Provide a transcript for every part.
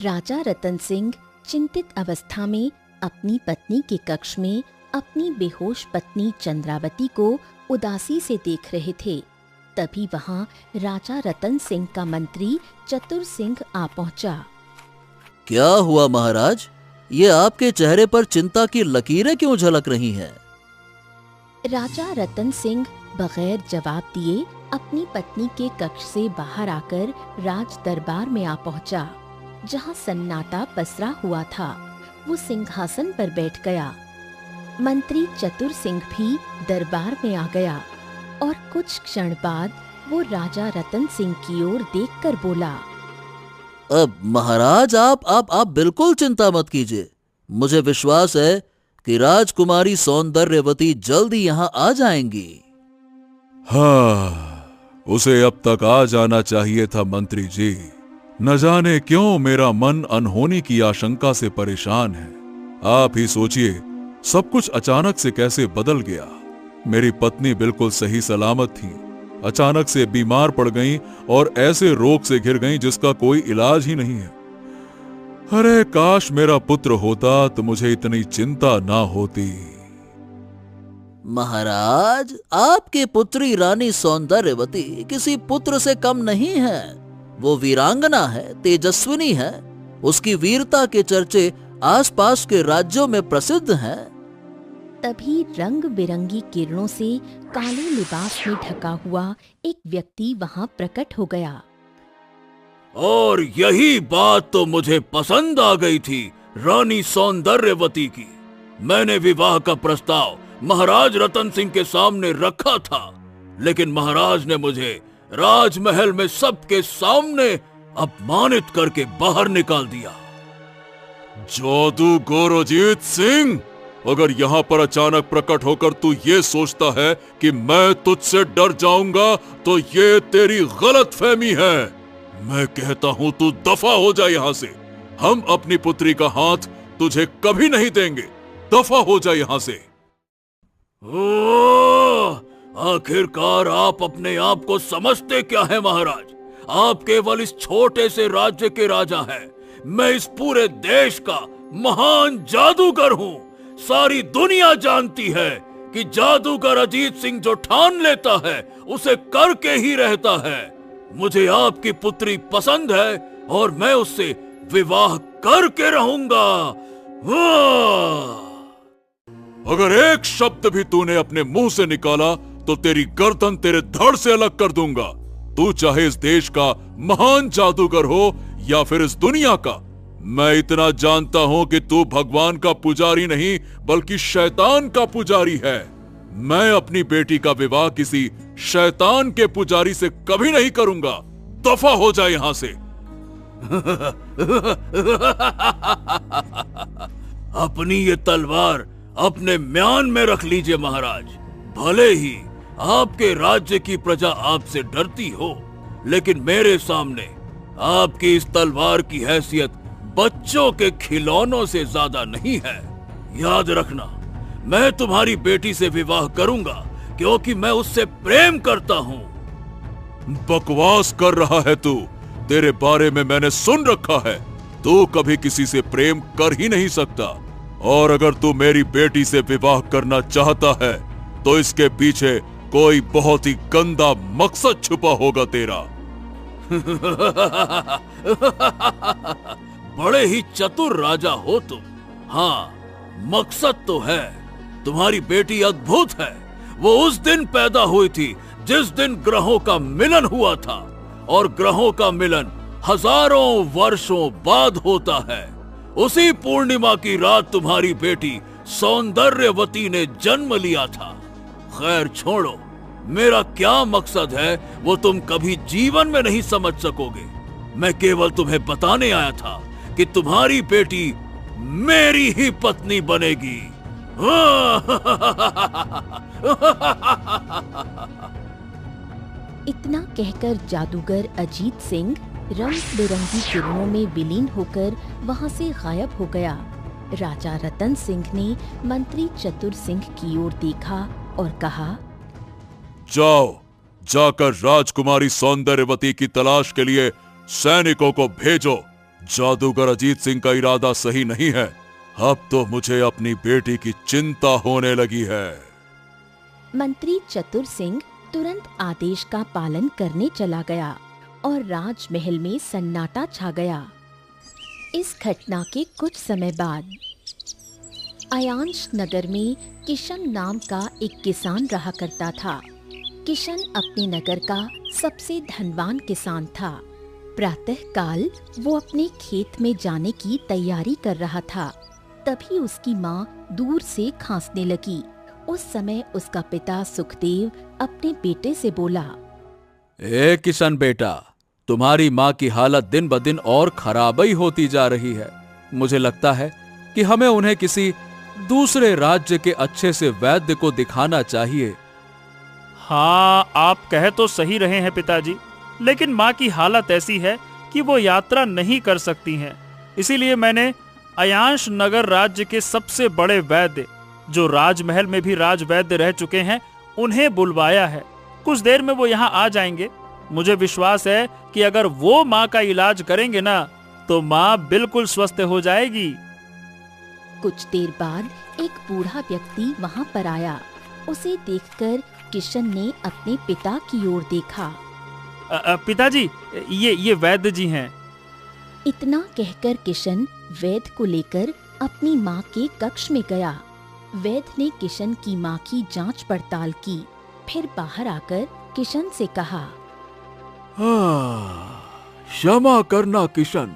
राजा रतन सिंह चिंतित अवस्था में अपनी पत्नी के कक्ष में अपनी बेहोश पत्नी चंद्रावती को उदासी से देख रहे थे। तभी वहां राजा रतन सिंह का मंत्री चतुर सिंह आ पहुंचा। क्या हुआ महाराज? ये आपके चेहरे पर चिंता की लकीरें क्यों झलक रही हैं? राजा रतन सिंह बगैर जवाब दिए अपनी पत्नी के कक्ष से बाहर आकर राज दरबार में आ पहुंचा, जहां सन्नाटा पसरा हुआ था। वो सिंहासन पर बैठ गया। मंत्री चतुर सिंह भी दरबार में आ गया और कुछ क्षण बाद वो राजा रतन सिंह की ओर देखकर बोला, अब महाराज आप बिल्कुल चिंता मत कीजिए। मुझे विश्वास है कि राजकुमारी सौंदर्यवती जल्द ही यहाँ आ जाएंगी। हाँ, उसे अब तक आ जाना चाहिए था मंत्री जी। न जाने क्यों मेरा मन अनहोनी की आशंका से परेशान है। आप ही सोचिए, सब कुछ अचानक से कैसे बदल गया। मेरी पत्नी बिल्कुल सही सलामत थी, अचानक से बीमार पड़ गईं और ऐसे रोग से घिर गईं जिसका कोई इलाज ही नहीं है। अरे काश मेरा पुत्र होता तो मुझे इतनी चिंता ना होती। महाराज, आपकी पुत्री रानी सौंदर्यवती किसी पुत्र से कम नहीं है। वो वीरांगना है, तेजस्विनी है। उसकी वीरता के चर्चे आसपास के राज्यों में प्रसिद्ध हैं। तभी रंग बिरंगी किरणों से काले लिबास में ढका हुआ एक व्यक्ति वहां प्रकट हो गया। और यही बात तो मुझे पसंद आ गई थी रानी सौंदर्यवती की। मैंने विवाह का प्रस्ताव महाराज रतन सिंह के सामने रखा था, लेकिन महाराज ने मुझे राजमहल में सबके सामने अपमानित करके बाहर निकाल दिया। जादूगर अजीत सिंह, अगर यहाँ पर अचानक प्रकट होकर तू ये सोचता है कि मैं तुझसे डर जाऊंगा तो ये तेरी गलतफहमी है। मैं कहता हूँ तू दफा हो जा यहाँ से। हम अपनी पुत्री का हाथ तुझे कभी नहीं देंगे। दफा हो जा यहाँ से। आखिरकार आप अपने आप को समझते क्या है महाराज? आप केवल इस छोटे से राज्य के राजा हैं। मैं इस पूरे देश का महान जादूगर हूँ। सारी दुनिया जानती है कि जादूगर अजीत सिंह जो ठान लेता है उसे करके ही रहता है। मुझे आपकी पुत्री पसंद है और मैं उससे विवाह करके रहूंगा। अगर एक शब्द भी तूने अपने मुंह से निकाला तो तेरी गर्दन तेरे धड़ से अलग कर दूंगा। तू चाहे इस देश का महान जादूगर हो या फिर इस दुनिया का। मैं इतना जानता हूं कि तू भगवान का पुजारी नहीं बल्कि शैतान का पुजारी है। मैं अपनी बेटी का विवाह किसी शैतान के पुजारी से कभी नहीं करूंगा। दफा हो जाए यहां से। अपनी ये तलवार अपने म्यान में रख लीजिए महाराज। भले ही आपके राज्य की प्रजा आपसे डरती हो, लेकिन मेरे सामने आपकी इस तलवार की हैसियत बच्चों के खिलौनों से ज्यादा नहीं है। याद रखना, मैं तुम्हारी बेटी से विवाह करूंगा क्योंकि मैं उससे प्रेम करता हूँ। बकवास कर रहा है तू। तेरे बारे में मैंने सुन रखा है। तू कभी किसी से प्रेम कर ही नहीं सकता। और अगर तू मेरी बेटी से विवाह करना चाहता है तो इसके पीछे कोई बहुत ही गंदा मकसद छुपा होगा तेरा। बड़े ही चतुर राजा हो तुम। हाँ, मकसद तो है। तुम्हारी बेटी अद्भुत है। वो उस दिन पैदा हुई थी जिस दिन ग्रहों का मिलन हुआ था, और ग्रहों का मिलन हजारों वर्षों बाद होता है। उसी पूर्णिमा की रात तुम्हारी बेटी सौंदर्यवती ने जन्म लिया था। खैर छोड़ो, मेरा क्या मकसद है वो तुम कभी जीवन में नहीं समझ सकोगे। मैं केवल तुम्हें बताने आया था कि तुम्हारी बेटी मेरी ही पत्नी बनेगी। इतना कहकर जादूगर अजीत सिंह रंग बिरंगी किरणों में विलीन होकर वहां से गायब हो गया। राजा रतन सिंह ने मंत्री चतुर सिंह की ओर देखा और कहा, जाओ, जाकर राजकुमारी सौंदर्यवती की तलाश के लिए सैनिकों को भेजो जादूगर अजीत सिंह का इरादा सही नहीं है। अब तो मुझे अपनी बेटी की चिंता होने लगी है। मंत्री चतुर सिंह तुरंत आदेश का पालन करने चला गया और राजमहल में सन्नाटा छा गया। इस घटना के कुछ समय बाद अयांश नगर में किशन नाम का एक किसान रहा करता था। किशन अपने नगर का सबसे धनवान किसान था। प्रातःकाल वो अपने खेत में जाने की तैयारी कर रहा था। तभी उसकी माँ दूर से खांसने लगी। उस समय उसका पिता सुखदेव अपने बेटे से बोला, ए किशन बेटा, तुम्हारी माँ की हालत दिन ब दिन और खराब ही होती जा रही है। मुझे लगता है कि हमें उन्हें किसी दूसरे राज्य के अच्छे से वैद्य को दिखाना चाहिए। हाँ, आप कह तो सही रहे हैं पिताजी, लेकिन माँ की हालत ऐसी है कि वो यात्रा नहीं कर सकती हैं। इसीलिए मैंने अयांश नगर राज्य के सबसे बड़े वैद्य, जो राजमहल में भी राजवैद्य रह चुके हैं, उन्हें बुलवाया है। कुछ देर में वो यहाँ आ जाएंगे। मुझे विश्वास है कि अगर वो माँ का इलाज करेंगे ना, तो माँ बिल्कुल स्वस्थ हो जाएगी। कुछ देर बाद एक बूढ़ा व्यक्ति वहाँ पर आया। उसे देखकर किशन ने अपने पिता की ओर देखा। पिताजी, ये वैद्य जी हैं। इतना कहकर किशन वैद्य को लेकर अपनी माँ के कक्ष में गया। वैद्य ने किशन की माँ की जांच पड़ताल की, फिर बाहर आकर किशन से कहा, क्षमा करना किशन,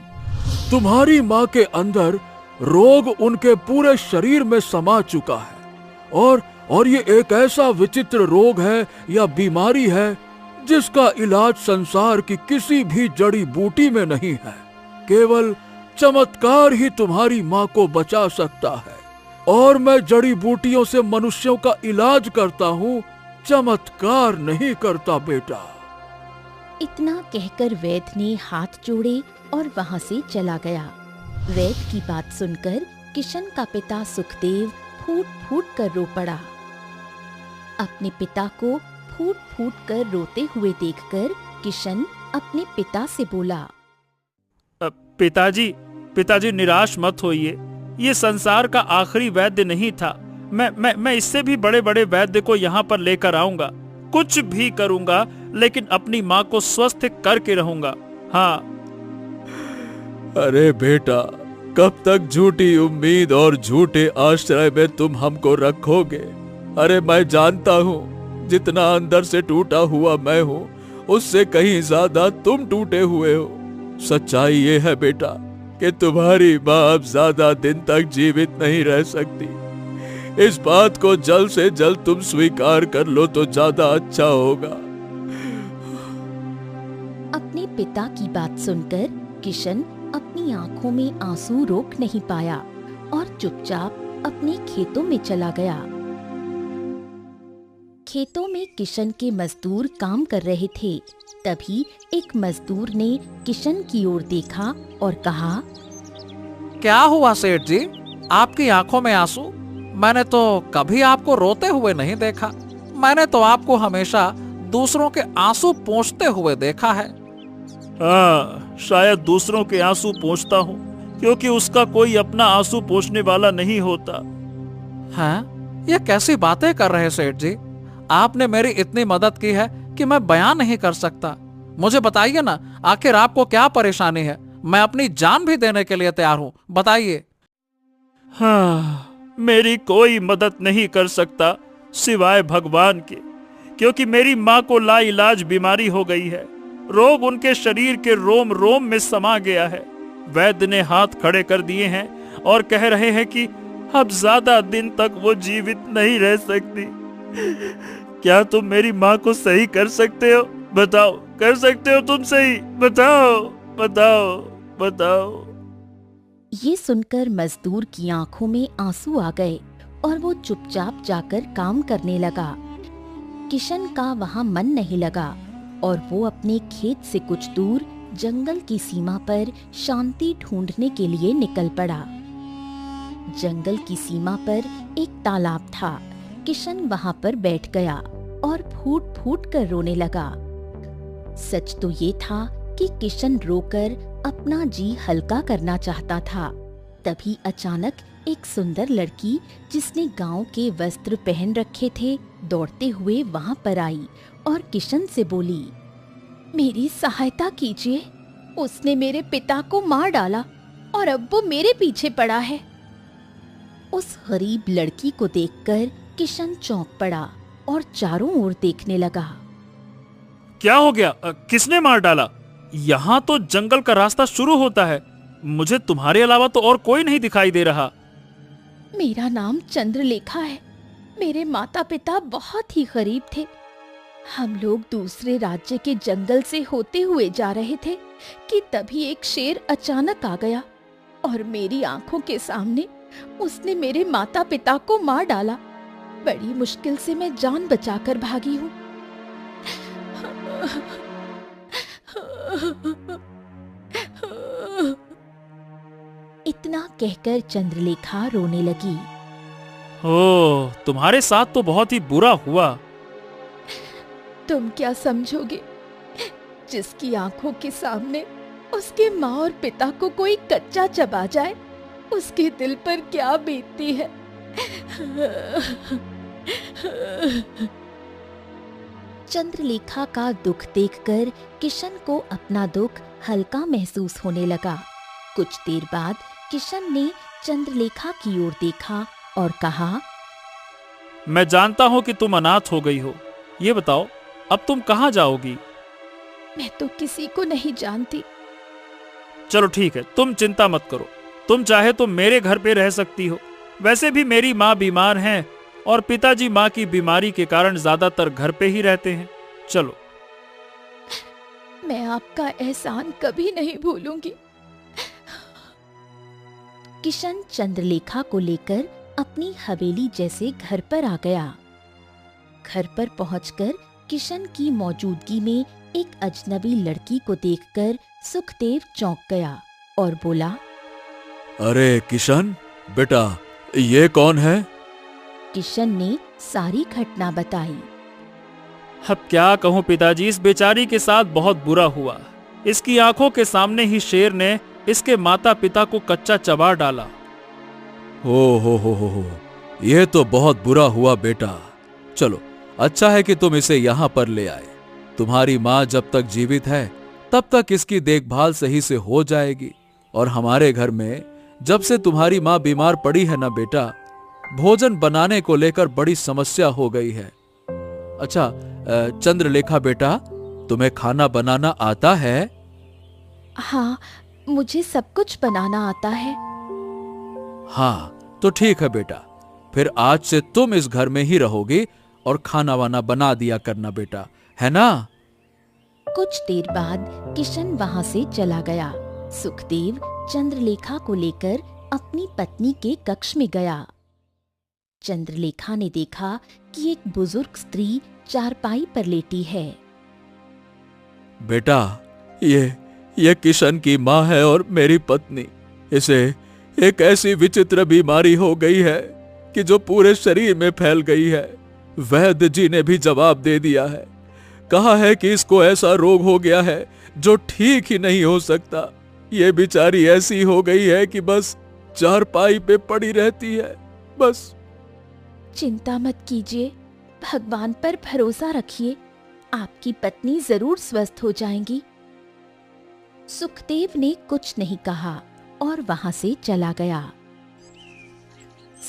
तुम्हारी माँ के अंदर रोग उनके पूरे शरीर में समा चुका है और ये एक ऐसा विचित्र रोग है या बीमारी है जिसका इलाज संसार की किसी भी जड़ी बूटी में नहीं है। केवल चमत्कार ही तुम्हारी माँ को बचा सकता है और मैं जड़ी बूटियों से मनुष्यों का इलाज करता हूँ, चमत्कार नहीं करता बेटा। इतना कहकर वैद्य ने हाथ जोड़े और वहाँ से चला गया। वैद्य की बात सुनकर किशन का पिता सुखदेव फूट फूट कर रो पड़ा। अपने पिता को फूट फूट कर रोते हुए देखकर किशन अपने पिता से बोला, पिताजी निराश मत होइए। ये संसार का आखिरी वैद्य नहीं था। मैं इससे भी बड़े बड़े वैद्य को यहाँ पर लेकर आऊंगा। कुछ भी करूंगा, लेकिन अपनी माँ को स्वस्थ करके रहूंगा। हाँ। अरे बेटा, कब तक झूठी उम्मीद और झूठे आश्रय में तुम हमको रखोगे? अरे मैं जानता हूँ जितना अंदर से टूटा हुआ मैं हूँ, उससे कहीं ज्यादा तुम टूटे हुए हो। सच्चाई ये है बेटा कि तुम्हारी माँ अब ज्यादा दिन तक जीवित नहीं रह सकती। इस बात को जल्द से जल्द तुम स्वीकार कर लो तो ज्यादा अच्छा होगा। अपने पिता की बात सुनकर किशन अपनी आंखों में आंसू रोक नहीं पाया और चुपचाप अपने खेतों में चला गया। खेतों में किशन के मजदूर काम कर रहे थे। तभी एक मजदूर ने किशन की ओर देखा और कहा, क्या हुआ सेठ जी, आपकी आंखों में आंसू? मैंने तो कभी आपको रोते हुए नहीं देखा। मैंने तो आपको हमेशा दूसरों के आंसू पोंछते हुए देखा है। हाँ, शायद दूसरों के आंसू पोंछता हूँ, क्योंकि उसका कोई अपना आंसू पोंछने वाला नहीं होता। हैं? ये कैसी बातें कर रहे सेठ जी? आपने मेरी इतनी मदद की है कि मैं बयान नहीं कर सकता। मुझे बताइए ना, आखिर आपको क्या परेशानी है? मैं अपनी जान भी देने के लिए तैयार हूँ, बताइए। हाँ, मेरी कोई मदद नहीं कर सकता सिवाय भगवान के, क्योंकि मेरी माँ को लाइलाज बीमारी हो गई है। रोग उनके शरीर के रोम रोम में समा गया है। वैद्य ने हाथ खड़े कर दिए हैं और कह रहे हैं कि अब ज्यादा दिन तक वो जीवित नहीं रह सकती। क्या तुम मेरी माँ को सही कर सकते हो? बताओ, कर सकते हो तुम सही? बताओ बताओ बताओ। ये सुनकर मजदूर की आंखों में आंसू आ गए और वो चुपचाप जाकर काम करने लगा। किशन का वहाँ मन नहीं लगा और वो अपने खेत से कुछ दूर जंगल की सीमा पर शांति ढूंढने के लिए निकल पड़ा। जंगल की सीमा पर एक तालाब था। किशन वहाँ पर बैठ गया और फूट फूट कर रोने लगा। सच तो ये था कि किशन रोकर अपना जी हल्का करना चाहता था। तभी अचानक एक सुंदर लड़की जिसने गांव के वस्त्र पहन रखे थे दौड़ते हुए वहां पर आई और किशन से बोली, मेरी सहायता कीजिए, उसने मेरे पिता को मार डाला और अब वो मेरे पीछे पड़ा है। उस गरीब लड़की को देखकर किशन चौंक पड़ा और चारों ओर देखने लगा। क्या हो गया? किसने मार डाला? यहाँ तो जंगल का रास्ता शुरू होता है, मुझे तुम्हारे अलावा तो और कोई नहीं दिखाई दे रहा। मेरा नाम चंद्रलेखा है। मेरे माता पिता बहुत ही गरीब थे। हम लोग दूसरे राज्य के जंगल से होते हुए जा रहे थे कि तभी एक शेर अचानक आ गया और मेरी आंखों के सामने उसने मेरे माता पिता को मार डाला। बड़ी मुश्किल से मैं जान बचाकर भागी हूँ। इतना कहकर चंद्रलेखा रोने लगी। ओह, तुम्हारे साथ तो बहुत ही बुरा हुआ। तुम क्या समझोगे? जिसकी आंखों के सामने उसके माँ और पिता को कोई कच्चा चबा जाए, उसके दिल पर क्या बीतती है। चंद्रलेखा का दुख देखकर किशन को अपना दुख हल्का महसूस होने लगा। कुछ देर बाद किशन ने चंद्रलेखा की ओर देखा और कहा, मैं जानता हूँ कि तुम अनाथ हो गई हो। ये बताओ, अब तुम कहाँ जाओगी? मैं तो किसी को नहीं जानती। चलो ठीक है, तुम चिंता मत करो। तुम चाहे तो मेरे घर पे रह सकती हो। वैसे भी मेरी माँ बीमार हैं और पिताजी माँ की बीमारी के कारण ज्यादातर घर पे ही रहते हैं। चलो। मैं आपका एहसान कभी नहीं भूलूंगी। किशन चंद्रलेखा को लेकर अपनी हवेली जैसे घर पर आ गया। घर पर पहुंचकर किशन की मौजूदगी में एक अजनबी लड़की को देखकर सुखदेव चौंक गया और बोला, अरे किशन बेटा, ये कौन है? किशन ने सारी घटना बताई। अब क्या कहूँ पिताजी, इस बेचारी के साथ बहुत बुरा हुआ। इसकी आंखों के सामने ही शेर ने इसके माता पिता को कच्चा चबा डाला। हो, ये तो बहुत बुरा हुआ बेटा। चलो, अच्छा है कि तुम इसे यहाँ पर ले आए। तुम्हारी माँ जब तक जीवित है तब तक इसकी देखभाल सही से हो जाएगी। और हमारे घर में जब से तुम्हारी माँ बीमार पड़ी है ना बेटा, भोजन बनाने को लेकर बड़ी समस्या हो गई है। अच्छा चंद्रलेखा बेटा, तुम्हें खाना बनाना आता है? हाँ, मुझे सब कुछ बनाना आता है। हाँ, तो ठीक है बेटा, फिर आज से तुम इस घर में ही रहोगी और खाना वाना बना दिया करना बेटा, है ना? कुछ देर बाद किशन वहां से चला गया। सुखदेव चंद्रलेखा को लेकर अपनी पत्नी के कक्ष में गया। चंद्रलेखा ने देखा कि एक बुजुर्ग स्त्री चारपाई पर लेटी है। बेटा, ये किशन की माँ है और मेरी पत्नी। इसे एक ऐसी विचित्र बीमारी हो गई है कि जो पूरे शरीर में फैल गई है। वैद्य जी ने भी जवाब दे दिया है। कहा है कि इसको ऐसा रोग हो गया है जो ठीक ही नहीं हो सकता। ये बेचारी ऐसी हो गई है कि बस चारपाई पे पड़ी रहती है, बस। चिंता मत कीजिए, भगवान पर भरोसा रखिए, आपकी पत्नी जरूर स्वस्थ हो जाएंगी। सुखदेव ने कुछ नहीं कहा और वहां से चला गया।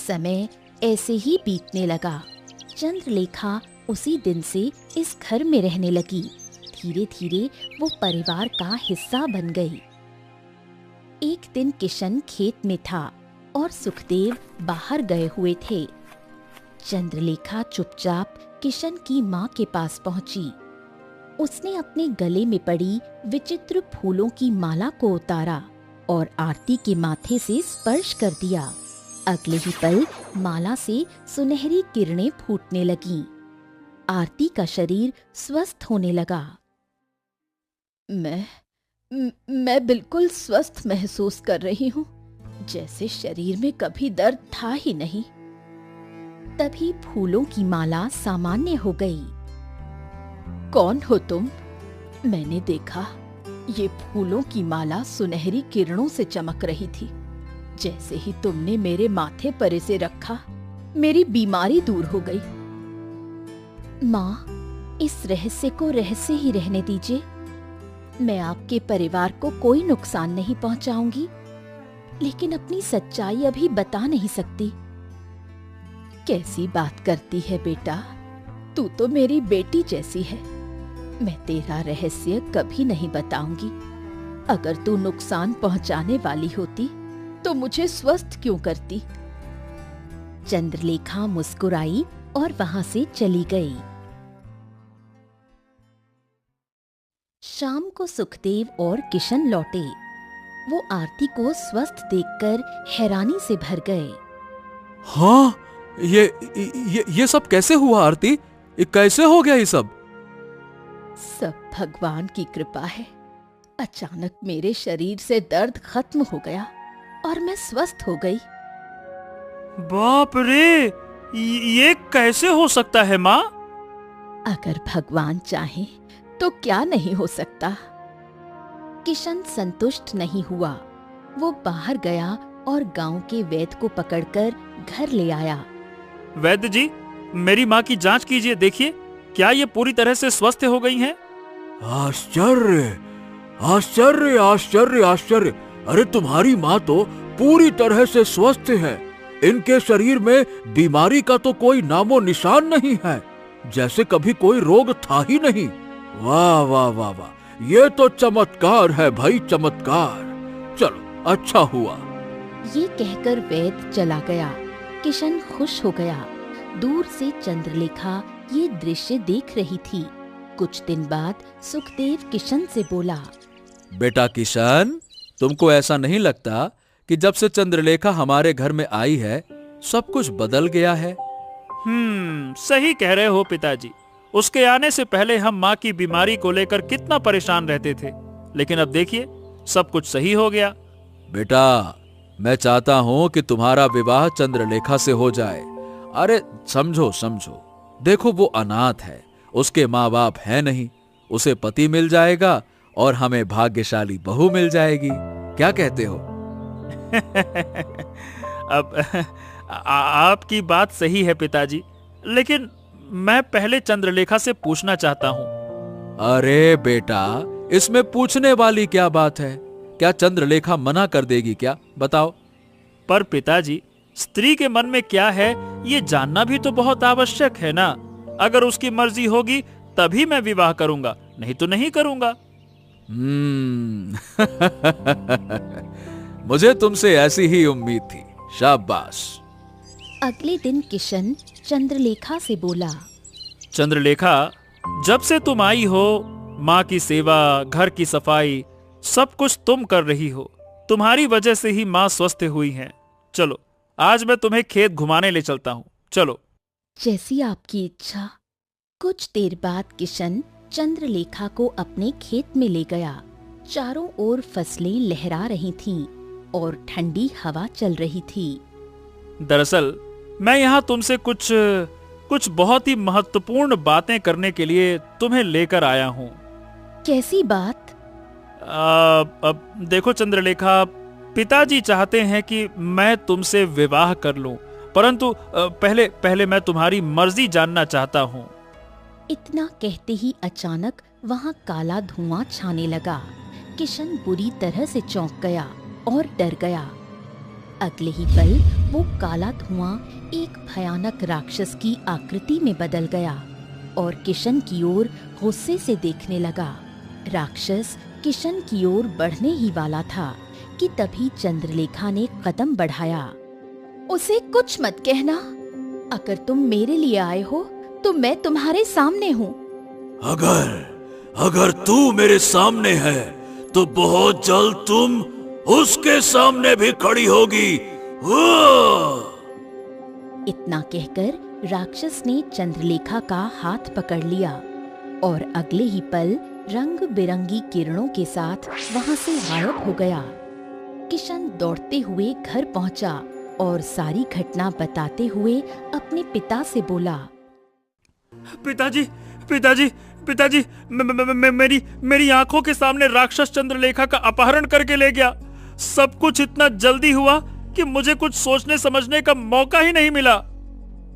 समय ऐसे ही बीतने लगा। चंद्रलेखा उसी दिन से इस घर में रहने लगी। धीरे धीरे वो परिवार का हिस्सा बन गई। एक दिन किशन खेत में था और सुखदेव बाहर गए हुए थे। चंद्रलेखा चुपचाप किशन की माँ के पास पहुंची। उसने अपने गले में पड़ी विचित्र फूलों की माला को उतारा और आरती के माथे से स्पर्श कर दिया। अगले ही पल माला से सुनहरी किरणें फूटने लगीं। आरती का शरीर स्वस्थ होने लगा। मैं बिल्कुल स्वस्थ महसूस कर रही हूँ, जैसे शरीर में कभी दर्द था ही नहीं। तभी फूलों की माला सामान्य हो गई। कौन हो तुम? मैंने देखा ये फूलों की माला सुनहरी किरणों से चमक रही थी। जैसे ही तुमने मेरे माथे पर इसे रखा, मेरी बीमारी दूर हो गई। माँ, इस रहस्य को रहस्य ही रहने दीजिए। मैं आपके परिवार को कोई नुकसान नहीं पहुंचाऊंगी, लेकिन अपनी सच्चाई अभी बता नहीं सकती। कैसी बात करती है बेटा, तू तो मेरी बेटी जैसी है। मैं तेरा रहस्य कभी नहीं बताऊंगी। अगर तू नुकसान पहुंचाने वाली होती तो मुझे स्वस्थ क्यों करती। चंद्रलेखा मुस्कुराई और वहां से चली गई। शाम को सुखदेव और किशन लौटे। वो आरती को स्वस्थ देखकर हैरानी से भर गए। हाँ, ये सब कैसे हुआ आरती? ये कैसे हो गया ये सब? सब भगवान की कृपा है। अचानक मेरे शरीर से दर्द खत्म हो गया और मैं स्वस्थ हो गई। बाप रे, ये कैसे हो सकता है माँ? अगर भगवान चाहे तो क्या नहीं हो सकता। किशन संतुष्ट नहीं हुआ। वो बाहर गया और गांव के वैद्य को पकड़कर घर ले आया। वैद्य जी, मेरी माँ की जांच कीजिए, देखिए क्या ये पूरी तरह से स्वस्थ हो गई हैं? आश्चर्य, आश्चर्य, आश्चर्य, आश्चर्य। अरे तुम्हारी माँ तो पूरी तरह से स्वस्थ है। इनके शरीर में बीमारी का तो कोई नामो निशान नहीं है, जैसे कभी कोई रोग था ही नहीं। वाह वाह वाह वाह, ये तो चमत्कार है भाई, चमत्कार। चलो, अच्छा हुआ। ये कहकर वैद्य चला गया। किशन खुश हो गया। दूर से चंद्रलेखा ये दृश्य देख रही थी। कुछ दिन बाद सुखदेव किशन से बोला, बेटा किशन, तुमको ऐसा नहीं लगता कि जब से चंद्रलेखा हमारे घर में आई है सब कुछ बदल गया है? सही कह रहे हो पिताजी। उसके आने से पहले हम माँ की बीमारी को लेकर कितना परेशान रहते थे, लेकिन अब देखिए सब कुछ सही हो गया। बेटा, मैं चाहता हूं कि तुम्हारा विवाह चंद्रलेखा से हो जाए। अरे समझो समझो, देखो वो अनाथ है, उसके माँ बाप है नहीं। उसे पति मिल जाएगा और हमें भाग्यशाली बहू मिल जाएगी। क्या कहते हो? अब आपकी बात सही है पिताजी, लेकिन मैं पहले चंद्रलेखा से पूछना चाहता हूँ। अरे बेटा, इसमें पूछने वाली क्या बात है? क्या चंद्रलेखा मना कर देगी क्या? बताओ। पर पिताजी, स्त्री के मन में क्या है ये जानना भी तो बहुत आवश्यक है ना। अगर उसकी मर्जी होगी तभी मैं विवाह करूंगा, नहीं तो नहीं करूंगा। मुझे तुमसे ऐसी ही उम्मीद थी। शाबाश। अगले दिन किशन चंद्रलेखा से बोला, चंद्रलेखा, जब से तुम आई हो, माँ की सेवा, घर की सफाई, सब कुछ तुम कर रही हो। तुम्हारी वजह से ही माँ स्वस्थ हुई हैं। चलो, आज मैं तुम्हें खेत घुमाने ले चलता हूँ। चलो। जैसी आपकी इच्छा। कुछ देर बाद किशन चंद्रलेखा को अपने खेत में ले गया। चारों ओर फसलें लहरा रही थीं और ठंडी हवा चल रही थी। दरअसल मैं यहाँ तुमसे कुछ बहुत ही महत्वपूर्ण बातें करने के लिए तुम्हें लेकर आया हूँ। कैसी बात? अब देखो चंद्रलेखा, पिताजी चाहते हैं कि मैं तुमसे विवाह कर लूं, परंतु पहले मैं तुम्हारी मर्जी जानना चाहता हूँ। इतना कहते ही अचानक वहाँ काला धुआं छाने लगा। किशन बुरी तरह से चौंक गया और डर गया। अगले ही पल वो काला धुआं एक भयानक राक्षस की आकृति में बदल गया और किशन की ओर गुस्से से देखने लगा। राक्षस किशन की ओर बढ़ने ही वाला था कि तभी चंद्रलेखा ने कदम बढ़ाया। उसे कुछ मत कहना। अगर तुम मेरे लिए आए हो तो मैं तुम्हारे सामने हूँ। अगर तू मेरे सामने है तो बहुत जल्द तुम उसके सामने भी खड़ी होगी। इतना कहकर राक्षस ने चंद्रलेखा का हाथ पकड़ लिया और अगले ही पल रंग बिरंगी किरणों के साथ वहां से गायब हो गया। किशन दौड़ते हुए घर पहुंचा और सारी घटना बताते हुए अपने पिता से बोला, पिताजी, पिताजी, पिताजी मेरी आंखों के सामने राक्षस चंद्रलेखा का अपहरण करके ले गया। सब कुछ इतना जल्दी हुआ कि मुझे कुछ सोचने समझने का मौका ही नहीं मिला।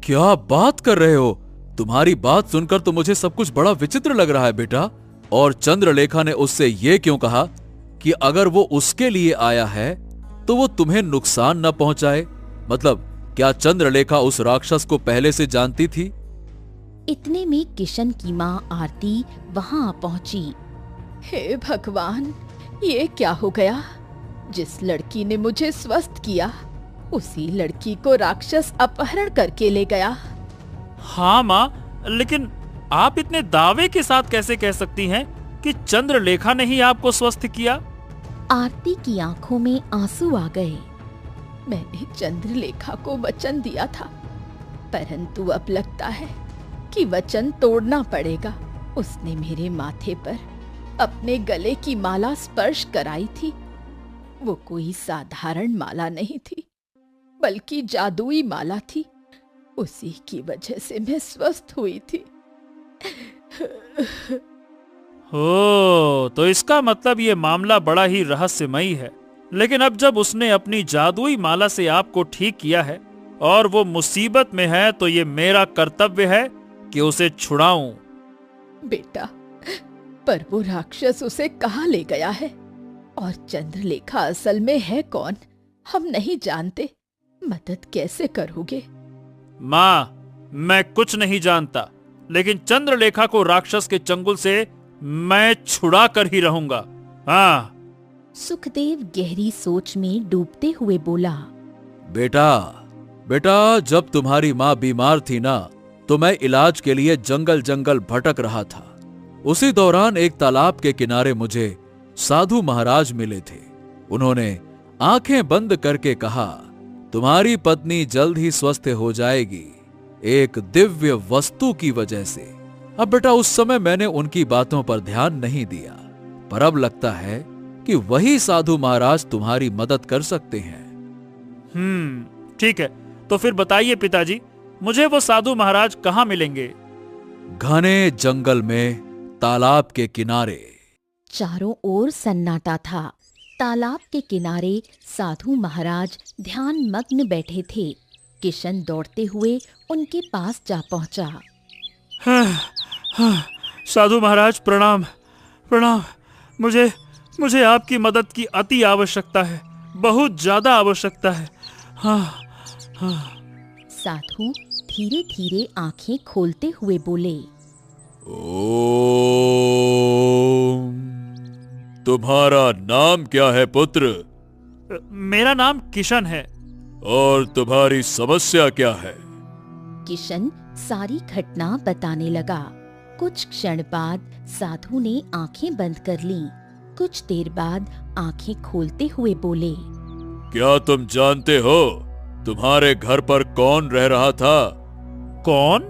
क्या बात कर रहे हो? तुम्हारी बात सुनकर तो मुझे सब कुछ बड़ा विचित्र लग रहा है बेटा। और चंद्रलेखा ने उससे यह क्यों कहा कि अगर वो उसके लिए आया है तो वो तुम्हें नुकसान न पहुंचाए? मतलब क्या चंद्रलेखा उस राक्षस को पहले से जानती थी? इतने में किशन की माँ आरती वहां आ पहुंची। हे भगवान, ये क्या हो गया? जिस लड़की ने मुझे स्वस्थ किया उसी लड़की को राक्षस अपहरण करके ले गया। हाँ माँ, लेकिन आप इतने दावे के साथ कैसे कह सकती हैं कि चंद्रलेखा ने ही आपको स्वस्थ किया? आरती की आंखों में आंसू आ गए। मैंने चंद्रलेखा को वचन दिया था, परंतु अब लगता है कि वचन तोड़ना पड़ेगा। उसने मेरे माथे पर अपने गले की माला स्पर्श कराई थी। वो कोई साधारण माला नहीं थी, बल्कि जादुई माला थी। उसी की वजह से मैं स्वस्थ हुई थी। तो इसका मतलब ये मामला बड़ा ही रहस्यमयी है। लेकिन अब जब उसने अपनी जादुई माला से आपको ठीक किया है और वो मुसीबत में है, तो ये मेरा कर्तव्य है कि उसे छुड़ाऊं। बेटा, पर वो राक्षस उसे कहाँ ले गया है? और चंद्रलेखा असल में है कौन, हम नहीं जानते। मदद कैसे करोगे? माँ, मैं कुछ नहीं जानता, लेकिन चंद्रलेखा को राक्षस के चंगुल से मैं छुड़ा कर ही रहूंगा। हाँ। सुखदेव गहरी सोच में डूबते हुए बोला। बेटा, जब तुम्हारी माँ बीमार थी ना, तो मैं इलाज के लिए जंगल जंगल भटक रहा था। उसी दौरान एक तालाब के किनारे मुझे साधु महाराज मिले थे। उन्होंने आंखें बंद करके कहा, तुम्हारी पत्नी जल्द ही स्वस्थ हो जाएगी, एक दिव्य वस्तु की वजह से। अब बेटा, उस समय मैंने उनकी बातों पर ध्यान नहीं दिया, पर अब लगता है कि वही साधु महाराज तुम्हारी मदद कर सकते हैं। ठीक है, तो फिर बताइए पिताजी, मुझे वो साधु महाराज कहाँ मिलेंगे? घने जंगल में, तालाब के किनारे। चारों ओर सन्नाटा था। तालाब के किनारे साधु महाराज ध्यान मग्न बैठे थे। किशन दौड़ते हुए उनके पास जा पहुंचा। साधु महाराज, प्रणाम प्रणाम। मुझे आपकी मदद की अति आवश्यकता है, बहुत ज्यादा आवश्यकता है। हाँ। साधु धीरे धीरे आंखें खोलते हुए बोले। ओम, तुम्हारा नाम क्या है पुत्र? मेरा नाम किशन है। और तुम्हारी समस्या क्या है? किशन सारी घटना बताने लगा। कुछ क्षण बाद साधु ने आंखें बंद कर लीं। कुछ देर बाद आंखें खोलते हुए बोले। क्या तुम जानते हो तुम्हारे घर पर कौन रह रहा था? कौन?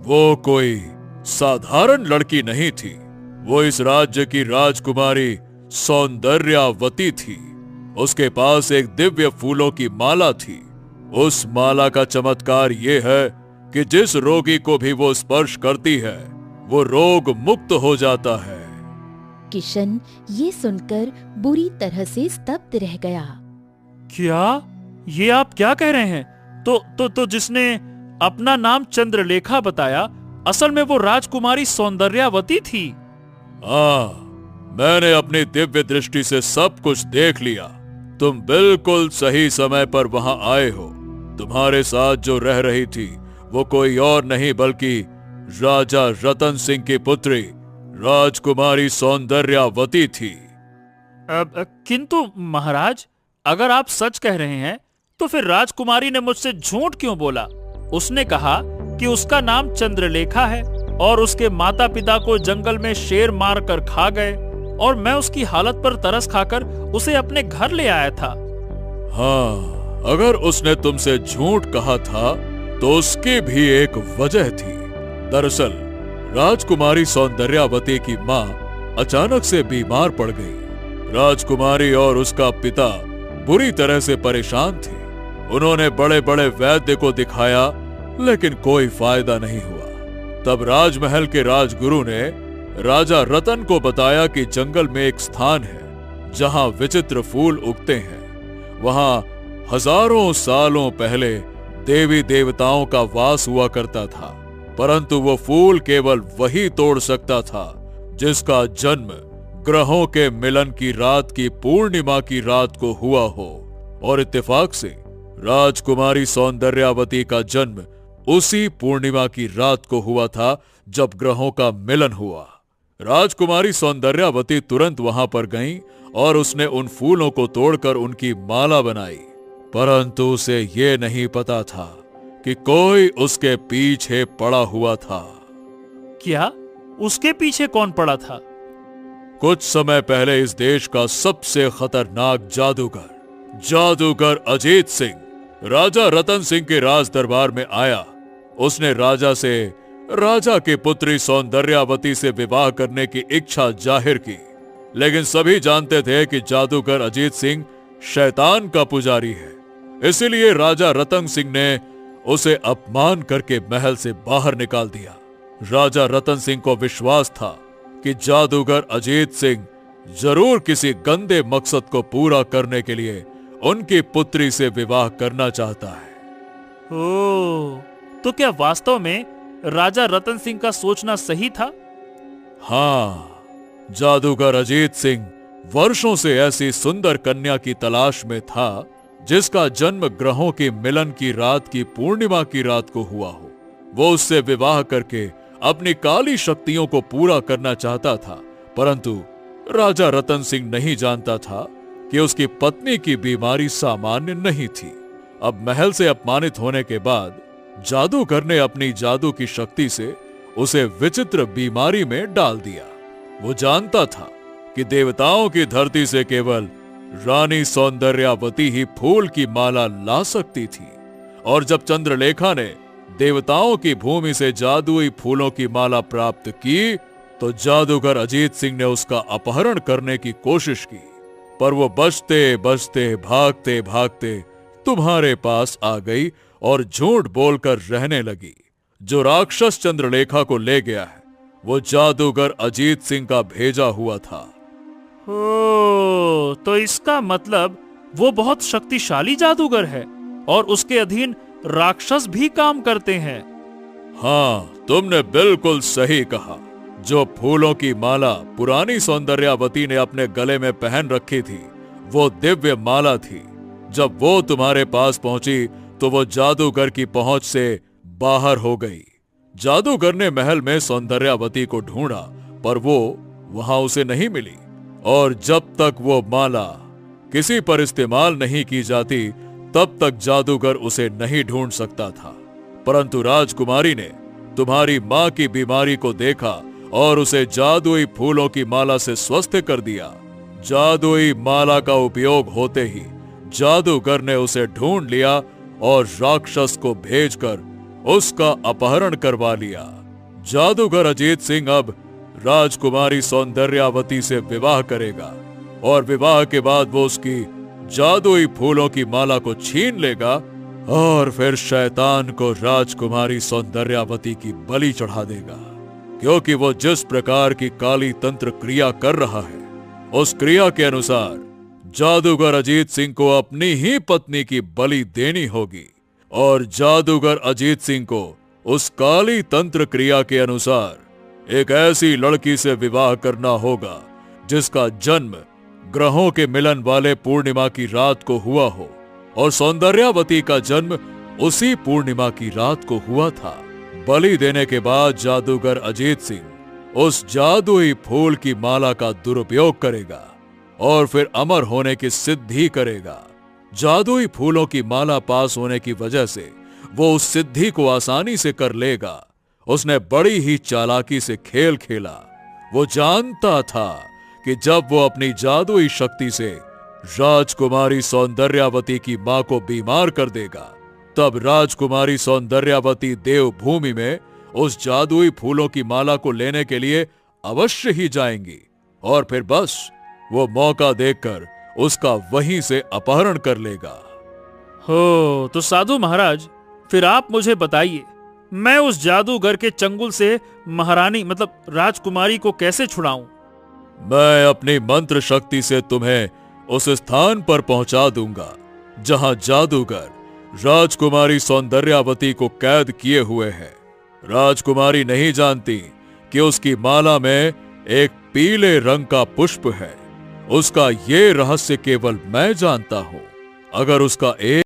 वो कोई साधारण लड़की नहीं थी। वो इस राज्य की राजकुमारी सौंदर्यावती थी। उसके पास एक दिव्य फूलों की माला थी। उस माला का चमत्कार ये है कि जिस रोगी को भी वो स्पर्श करती है, वो रोग मुक्त हो जाता है। किशन ये सुनकर बुरी तरह से स्तब्ध रह गया। क्या? ये आप क्या कह रहे हैं? तो जिसने अपना नाम चंद्रलेखा बताया, असल में वो राजकुमारी सौंदर्यावती थी। हाँ, मैंने अपनी दिव्य दृष्टि से सब कुछ देख लिया। तुम बिल्कुल सही समय पर वहां आए हो। तुम्हारे साथ जो रह रही थी वो कोई और नहीं बल्कि राजा रतन सिंह की पुत्री राजकुमारी सौंदर्यावती थी। किंतु महाराज, अगर आप सच कह रहे हैं तो फिर राजकुमारी ने मुझसे झूठ क्यों बोला? उसने कहा कि उसका नाम चंद्रलेखा है और उसके माता पिता को जंगल में शेर मार कर खा गए और मैं उसकी हालत पर तरस खाकर उसे अपने घर ले आया था। हाँ, अगर उसने तुमसे झूठ कहा था तो उसकी भी एक वजह थी। दरअसल राजकुमारी सौंदर्यावती की माँ अचानक से बीमार पड़ गई। राजकुमारी और उसका पिता बुरी तरह से परेशान थे। उन्होंने बड़े बड़े वैद्य को दिखाया, लेकिन कोई फायदा नहीं हुआ। तब राजमहल के राजगुरु ने राजा रतन को बताया कि जंगल में एक स्थान है जहां विचित्र फूल उगते हैं। वहां हजारों सालों पहले देवी देवताओं का वास हुआ करता था, परंतु वो फूल केवल वही तोड़ सकता था जिसका जन्म ग्रहों के मिलन की रात की पूर्णिमा की रात को हुआ हो। और इत्तेफाक से राजकुमारी सौंदर्यावती का जन्म उसी पूर्णिमा की रात को हुआ था जब ग्रहों का मिलन हुआ। राजकुमारी सौंदर्यावती तुरंत वहां पर गईं और उसने उन फूलों को तोड़कर उनकी माला बनाई, परंतु उसे ये नहीं पता था कि कोई उसके पीछे पड़ा हुआ था। क्या उसके पीछे कौन पड़ा था? कुछ समय पहले इस देश का सबसे खतरनाक जादूगर अजीत सिंह राजा रतन सिंह के राज दरबार में आया। उसने राजा से राजा की पुत्री सौंदर्यावती से विवाह करने की इच्छा जाहिर की, लेकिन सभी जानते थे कि जादूगर अजीत सिंह शैतान का पुजारी है। इसीलिए राजा रतन सिंह ने उसे अपमान करके महल से बाहर निकाल दिया। राजा रतन सिंह को विश्वास था कि जादूगर अजीत सिंह जरूर किसी गंदे मकसद को पूरा करने के लिए उनकी पुत्री से विवाह करना चाहता है। ओह, तो क्या वास्तव में राजा रतन सिंह का सोचना सही था? हाँ, जादूगर अजीत सिंह वर्षों से ऐसी सुंदर कन्या की तलाश में था जिसका जन्म ग्रहों के मिलन की रात की पूर्णिमा की रात को हुआ हो। वो उससे विवाह करके अपनी काली शक्तियों को पूरा करना चाहता था, परंतु राजा रतन सिंह नहीं जानता था कि उसकी पत्नी की बीमारी सामान्य नहीं थी। अब महल से अपमानित होने के बाद जादूगर ने अपनी जादू की शक्ति से उसे विचित्र बीमारी में डाल दिया। वो जानता था कि देवताओं की धरती से केवल रानी सौंदर्यावती ही फूल की माला ला सकती थी, और जब चंद्रलेखा ने देवताओं की भूमि से जादुई फूलों की माला प्राप्त की तो जादूगर अजीत सिंह ने उसका अपहरण करने की कोशिश की, पर वो बचते बचते भागते भागते तुम्हारे पास आ गई और झूठ बोलकर रहने लगी। जो राक्षस चंद्रलेखा को ले गया है वो जादूगर अजीत सिंह का भेजा हुआ था। ओह, तो इसका मतलब वो बहुत शक्तिशाली जादूगर है और उसके अधीन राक्षस भी काम करते हैं। हाँ, तुमने बिल्कुल सही कहा। जो फूलों की माला पुरानी सौंदर्यावती ने अपने गले में पहन रखी थी वो दिव्य माला थी। जब वो तुम्हारे पास पहुंची तो वो जादूगर की पहुंच से बाहर हो गई। जादूगर ने महल में सौंदर्यावती को ढूंढा, पर वो वहां उसे नहीं मिली, और जब तक वो माला किसी पर इस्तेमाल नहीं की जाती तब तक जादूगर उसे नहीं ढूंढ सकता था। परंतु राजकुमारी ने तुम्हारी मां की बीमारी को देखा और उसे जादुई फूलों की माला से स्वस्थ कर दिया। जादुई माला का उपयोग होते ही जादूगर ने उसे ढूंढ लिया और राक्षस को भेजकर उसका अपहरण करवा लिया। जादूगर अजीत सिंह अब राजकुमारी सौंदर्यावती से विवाह करेगा, और विवाह के बाद वो उसकी जादुई फूलों की माला को छीन लेगा और फिर शैतान को राजकुमारी सौंदर्यावती की बलि चढ़ा देगा। क्योंकि वो जिस प्रकार की काली तंत्र क्रिया कर रहा है उस क्रिया के अनुसार जादूगर अजीत सिंह को अपनी ही पत्नी की बलि देनी होगी, और जादूगर अजीत सिंह को उस काली तंत्र क्रिया के अनुसार एक ऐसी लड़की से विवाह करना होगा जिसका जन्म ग्रहों के मिलन वाले पूर्णिमा की रात को हुआ हो, और सौंदर्यावती का जन्म उसी पूर्णिमा की रात को हुआ था। बलि देने के बाद जादूगर अजीत सिंह उस जादुई फूल की माला का दुरुपयोग करेगा और फिर अमर होने की सिद्धि करेगा। जादुई फूलों की माला पास होने की वजह से वो उस सिद्धि को आसानी से कर लेगा। उसने बड़ी ही चालाकी से खेल खेला। वो जानता था कि जब वो अपनी जादुई शक्ति से राजकुमारी सौंदर्यावती की मां को बीमार कर देगा तब राजकुमारी सौंदर्यावती देवभूमि में उस जादुई फूलों की माला को लेने के लिए अवश्य ही जाएंगी, और फिर बस वो मौका देखकर उसका वहीं से अपहरण कर लेगा। हो, तो साधु महाराज, फिर आप मुझे बताइए, मैं उस जादूगर के चंगुल से महारानी मतलब राजकुमारी को कैसे छुड़ाऊं? मैं अपनी मंत्र शक्ति से तुम्हें उस स्थान पर पहुंचा दूंगा जहां जादूगर राजकुमारी सौंदर्यावती को कैद किए हुए है। राजकुमारी नहीं जानती कि उसकी माला में एक पीले रंग का पुष्प है। उसका ये रहस्य केवल मैं जानता हूं। अगर उसका एक